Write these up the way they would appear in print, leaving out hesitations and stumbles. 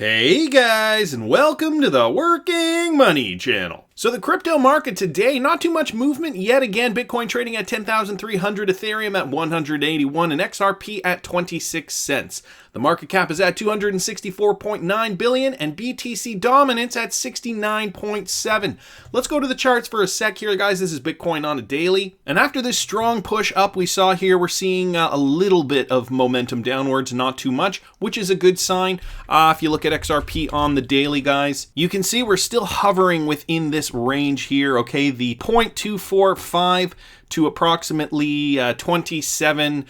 Hey guys, and welcome to the Working Money channel. So the crypto market today, not too much movement yet again. Bitcoin trading at 10,300, Ethereum at 181, and XRP at 26 cents. The market cap is at 264.9 billion, and BTC dominance at 69.7. Let's go to the charts for a sec here, guys. This is Bitcoin on a daily. And after this strong push up we saw here, we're seeing a little bit of momentum downwards, not too much, which is a good sign. If you look at XRP on the daily, guys, you can see we're still hovering within this range here, okay? The 0.245 to approximately 27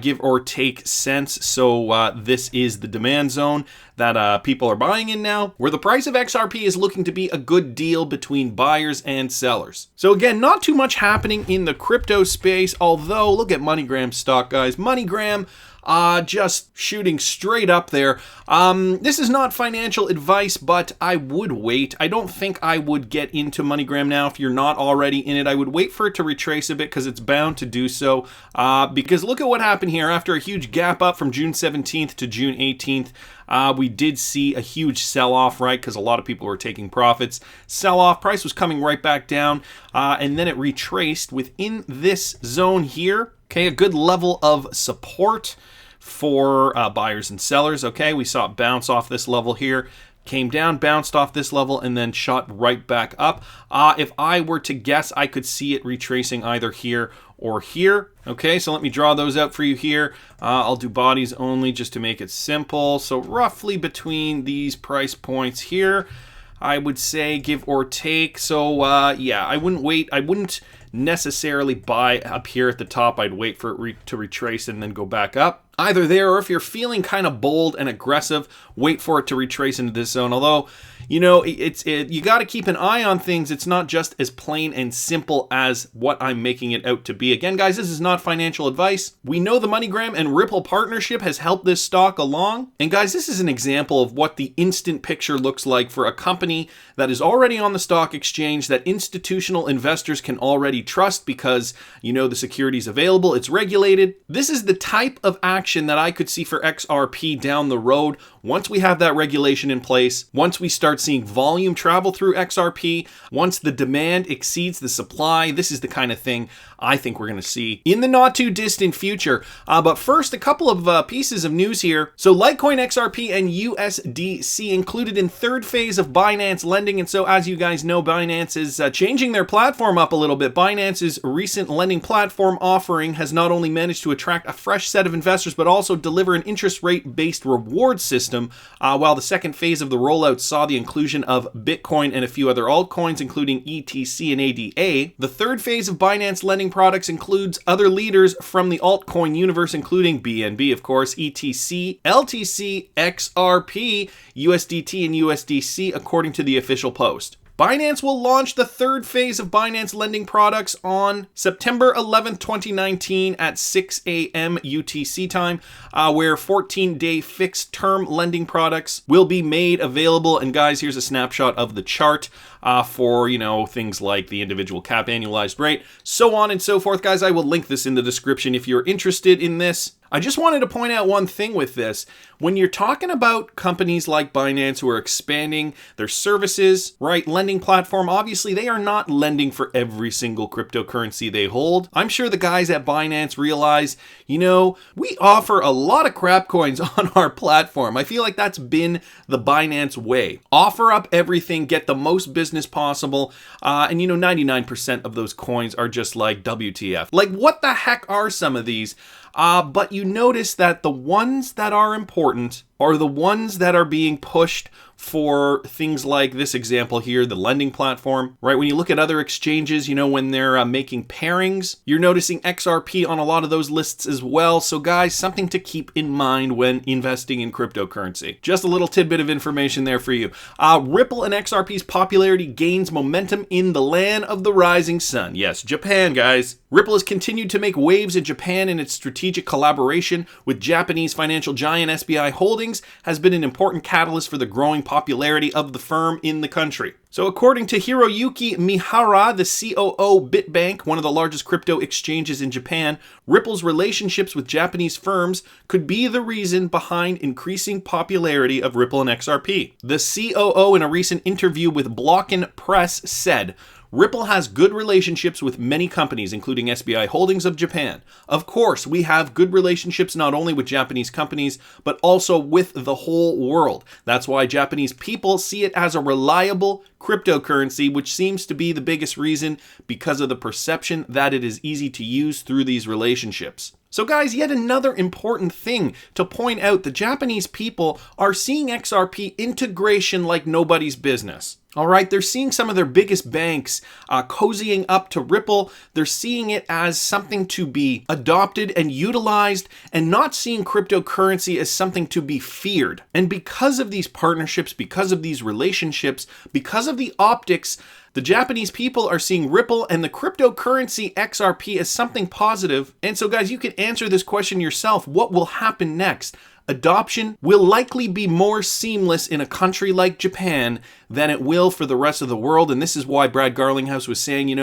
give or take cents. So this is the demand zone that people are buying in now, where the price of XRP is looking to be a good deal between buyers and sellers. So again, not too much happening in the crypto space, although look at MoneyGram stock, guys. MoneyGram just shooting straight up there. This is not financial advice, but I would wait. I don't think I would get into MoneyGram now if you're not already in it. I would wait for it to retrace a bit because it's bound to do so. Because look at what happened here. After a huge gap up from June 17th to June 18th, we did see a huge sell-off, right? Because a lot of people were taking profits. Sell-off, price was coming right back down, and then it retraced within this zone here. Okay, a good level of support for buyers and sellers. Okay, we saw it bounce off this level here, came down, bounced off this level, and then shot right back up. If I were to guess, I could see it retracing either here or here. Okay, so let me draw those out for you here. I'll do bodies only just to make it simple. So roughly between these price points here, I would say, give or take. So yeah, I wouldn't wait. I wouldn't necessarily buy up here at the top. I'd wait for it to retrace and then go back up. Either there, or if you're feeling kind of bold and aggressive, wait for it to retrace into this zone. Although, you know, you got to keep an eye on things. It's not just as plain and simple as what I'm making it out to be. Again, guys, this is not financial advice. We know the MoneyGram and Ripple partnership has helped this stock along. And guys, this is an example of what the instant picture looks like for a company that is already on the stock exchange, that institutional investors can already trust because, you know, the security is available, it's regulated. This is the type of action that I could see for XRP down the road once we have that regulation in place, once we start seeing volume travel through XRP, once the demand exceeds the supply. This is the kind of thing I think we're going to see in the not too distant future. But first, a couple of pieces of news here. So Litecoin, XRP, and USDC included in third phase of BuyNance Lending. And so as you guys know, Binance is changing their platform up a little bit. Binance's recent lending platform offering has not only managed to attract a fresh set of investors, but also deliver an interest rate based reward system. While the second phase of the rollout saw the inclusion of Bitcoin and a few other altcoins, including ETC and ADA, the third phase of Binance Lending products includes other leaders from the altcoin universe, including BNB, of course, ETC, LTC, XRP, USDT, and USDC, according to the official post. Binance will launch the third phase of Binance Lending products on September 11th, 2019 at 6 a.m. UTC time, where 14-day fixed-term lending products will be made available. And guys, here's a snapshot of the chart for, you know, things like the individual cap annualized rate, so on and so forth. Guys, I will link this in the description if you're interested in this. I just wanted to point out one thing with this. When you're talking about companies like Binance who are expanding their services, right, lending platform, obviously they are not lending for every single cryptocurrency they hold. I'm sure the guys at Binance realize, you know, we offer a lot of crap coins on our platform. I feel like that's been the Binance way. Offer up everything, get the most business possible, and you know, 99% of those coins are just like WTF. Like, what the heck are some of these? But you notice that the ones that are important are the ones that are being pushed for things like this example here, the lending platform, right? When you look at other exchanges, you know, when they're making pairings, you're noticing XRP on a lot of those lists as well. So guys, something to keep in mind when investing in cryptocurrency. Just a little tidbit of information there for you. Ripple and XRP's popularity gains momentum in the land of the rising sun. Yes, Japan, guys. Ripple has continued to make waves in Japan in its strategic collaboration with Japanese financial giant SBI Holdings, Holdings has been an important catalyst for the growing popularity of the firm in the country. So according to Hiroyuki Mihara, the COO BitBank, one of the largest crypto exchanges in Japan, Ripple's relationships with Japanese firms could be the reason behind increasing popularity of Ripple and XRP. The COO in a recent interview with Blocken Press said, Ripple has good relationships with many companies, including SBI Holdings of Japan. Of course, we have good relationships not only with Japanese companies, but also with the whole world. That's why Japanese people see it as a reliable cryptocurrency, which seems to be the biggest reason because of the perception that it is easy to use through these relationships. So guys, yet another important thing to point out, the Japanese people are seeing XRP integration like nobody's business. All right, they're seeing some of their biggest banks cozying up to Ripple. They're seeing it as something to be adopted and utilized, and not seeing cryptocurrency as something to be feared. And because of these partnerships, because of these relationships, because of the optics, the Japanese people are seeing Ripple and the cryptocurrency XRP as something positive. And so guys, you can answer this question yourself. What will happen next? Adoption will likely be more seamless in a country like Japan than it will for the rest of the world. And this is why Brad Garlinghouse was saying,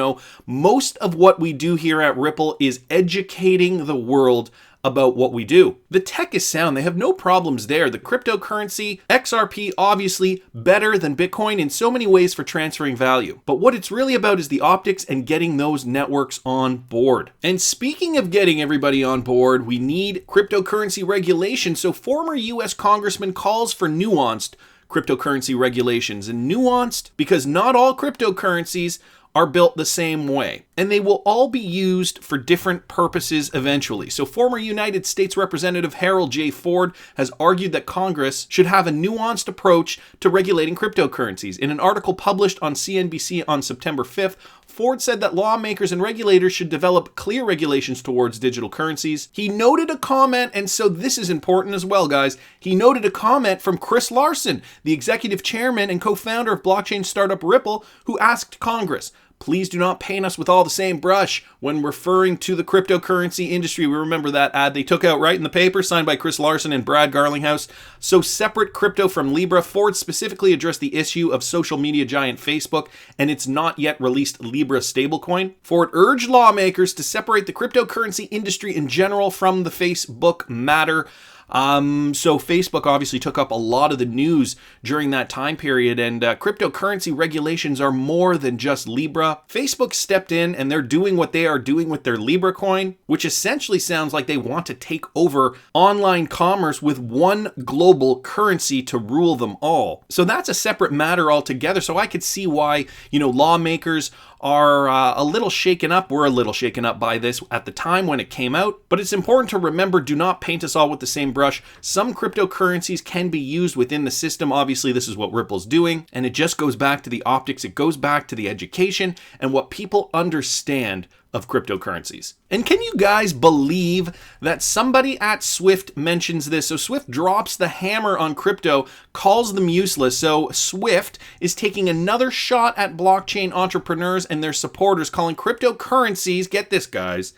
most of what we do here at Ripple is educating the world about what we do. The tech is sound. They have no problems there. The cryptocurrency, XRP, obviously better than Bitcoin in so many ways for transferring value. But what it's really about is the optics and getting those networks on board. And speaking of getting everybody on board, we need cryptocurrency regulation. So former US Congressman calls for nuanced cryptocurrency regulations. And nuanced because not all cryptocurrencies are built the same way, and they will all be used for different purposes eventually. So former United States Representative Harold J. Ford has argued that Congress should have a nuanced approach to regulating cryptocurrencies. In an article published on CNBC on September 5th, Ford said that lawmakers and regulators should develop clear regulations towards digital currencies. He noted a comment, and so this is important as well, guys. He noted a comment from Chris Larsen, the executive chairman and co-founder of blockchain startup Ripple, who asked Congress, please do not paint us with all the same brush when referring to the cryptocurrency industry. We remember that ad they took out right in the paper, signed by Chris Larsen and Brad Garlinghouse. So separate crypto from Libra. Ford specifically addressed the issue of social media giant Facebook and its not yet released Libra stablecoin. Ford urged lawmakers to separate the cryptocurrency industry in general from the Facebook matter. So Facebook obviously took up a lot of the news during that time period, and cryptocurrency regulations are more than just Libra. Facebook stepped in and they're doing what they are doing with their Libra coin, which essentially sounds like they want to take over online commerce with one global currency to rule them all. So that's a separate matter altogether. So I could see why, lawmakers are a little shaken up. We're a little shaken up by this at the time when it came out. But it's important to remember, do not paint us all with the same brush. Some cryptocurrencies can be used within the system. Obviously, this is what Ripple's doing. And it just goes back to the optics. It goes back to the education and what people understand of cryptocurrencies. And can you guys believe that somebody at Swift mentions this? So Swift drops the hammer on crypto, calls them useless. So Swift is taking another shot at blockchain entrepreneurs and their supporters, calling cryptocurrencies, get this guys,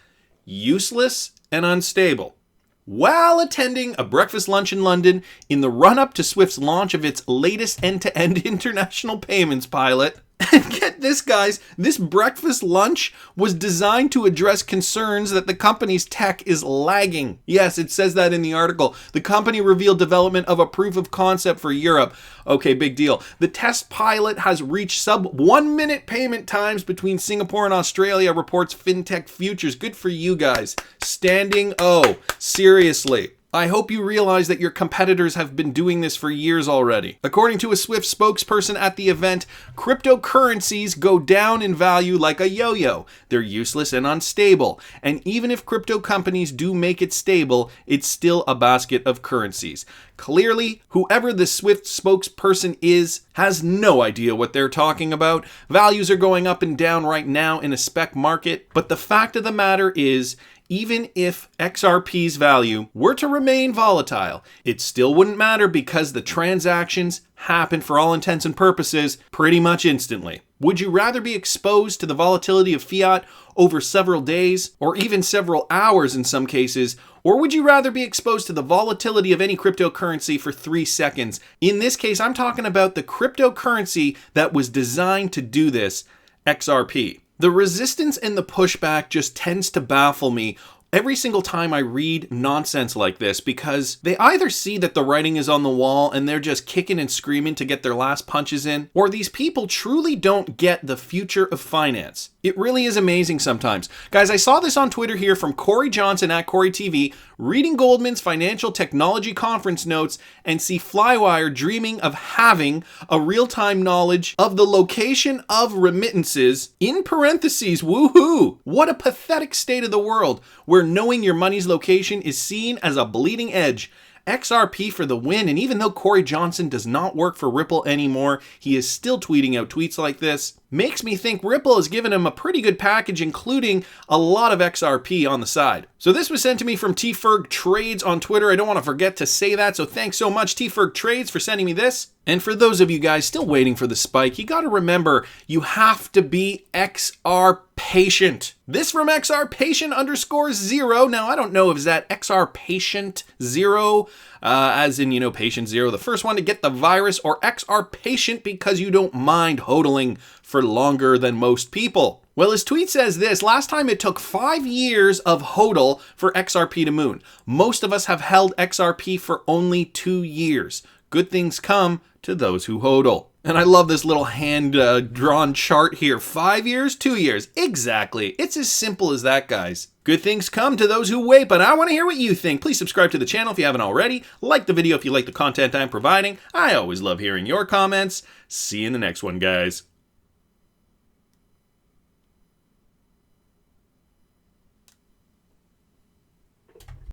useless and unstable. While attending a breakfast lunch in London in the run-up to Swift's launch of its latest end-to-end international payments pilot. And get this, guys, this breakfast lunch was designed to address concerns that the company's tech is lagging. Yes, it says that in the article. The company revealed development of a proof of concept for Europe. Okay, big deal. The test pilot has reached sub 1 minute payment times between Singapore and Australia, reports FinTech Futures. Good for you guys. Standing O. Seriously. I hope you realize that your competitors have been doing this for years already. According to a Swift spokesperson at the event, cryptocurrencies go down in value like a yo-yo. They're useless and unstable. And even if crypto companies do make it stable, it's still a basket of currencies. Clearly, whoever the Swift spokesperson is has no idea what they're talking about. Values are going up and down right now in a spec market. But the fact of the matter is, even if XRP's value were to remain volatile, it still wouldn't matter because the transactions happen for all intents and purposes pretty much instantly. Would you rather be exposed to the volatility of fiat over several days or even several hours in some cases, Or would you rather be exposed to the volatility of any cryptocurrency for 3 seconds? In this case, I'm talking about the cryptocurrency that was designed to do this, XRP. The resistance and the pushback just tends to baffle me every single time I read nonsense like this, because they either see that the writing is on the wall and they're just kicking and screaming to get their last punches in, or these people truly don't get the future of finance. It really is amazing sometimes. Guys, I saw this on Twitter here from Cory Johnson at Cory TV, reading Goldman's financial technology conference notes, and see Flywire dreaming of having a real-time knowledge of the location of remittances, in parentheses, woohoo! What a pathetic state of the world, where knowing your money's location is seen as a bleeding edge. XRP for the win, and even though Cory Johnson does not work for Ripple anymore, he is still tweeting out tweets like this. Makes me think Ripple has given him a pretty good package, including a lot of XRP on the side. So this was sent to me from T-Ferg Trades on Twitter. I don't want to forget to say that, so thanks so much T-Ferg Trades for sending me this. And for those of you guys still waiting for the spike, you got to remember, you have to be XR patient. This from XR patient _0. Now, I don't know if that XR patient 0, as in, patient 0, the first one to get the virus, or XR patient because you don't mind hodling for longer than most people. Well, his tweet says this: last time it took 5 years of hodl for XRP to moon. Most of us have held XRP for only 2 years. Good things come to those who hodl. And I love this little hand-drawn chart here. 5 years, 2 years. Exactly. It's as simple as that, guys. Good things come to those who wait, but I want to hear what you think. Please subscribe to the channel if you haven't already. Like the video if you like the content I'm providing. I always love hearing your comments. See you in the next one, guys.